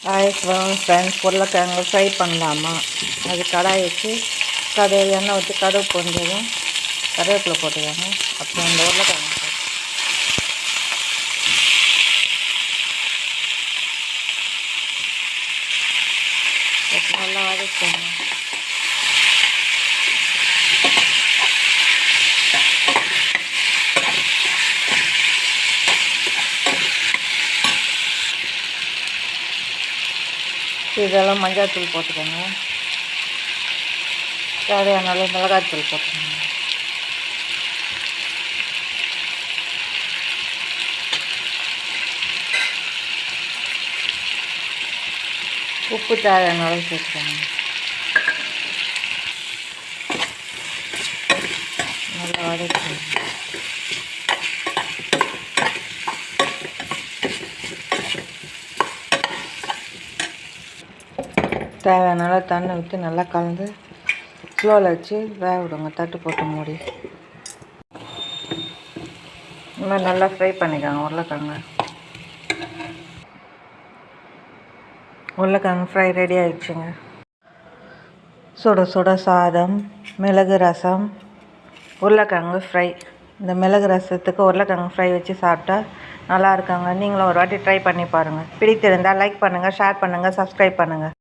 Hi friends, உருளைக்கிழங்கு fry பண்ணலாமா? அது கடாய் வச்சு எண்ணெய் ஊற்றி கடுகு பொரிஞ்சதும் கருவேப்பிலை போட்டுக்கோங்க. அப்புறம் அந்த உருளைக்கிழங்கு நல்லா வதக்கோங்க. இதெல்லாம் மஞ்சள் தூள் போட்டுக்கோங்க. தேவையான அளவு மிளகாய் தூள் போட்டுக்கோங்க. உப்பு தேவையான அளவு சேர்த்துக்கோங்க. நல்லா வதக்கணும். தேவையான அளவு தண்ணி ஊற்றி நல்லா கலந்து ஸ்லோவில் வச்சு வேக விடுங்க. தட்டு போட்டு மூடி இந்த மாதிரி நல்லா ஃப்ரை பண்ணிக்கோங்க. உருளைக்கிழங்கு ஃப்ரை ரெடி ஆகிடுச்சுங்க. சுட சுட சாதம், மிளகு ரசம், உருளைக்கிழங்கு ஃப்ரை. இந்த மிளகு ரசத்துக்கு உருளைக்கிழங்கு ஃப்ரை வச்சு சாப்பிட்டா நல்லா இருக்காங்க. நீங்களும் ஒரு வாட்டி ட்ரை பண்ணி பாருங்கள். பிடித்திருந்தால் லைக் பண்ணுங்கள், ஷேர் பண்ணுங்கள், சப்ஸ்கிரைப் பண்ணுங்கள்.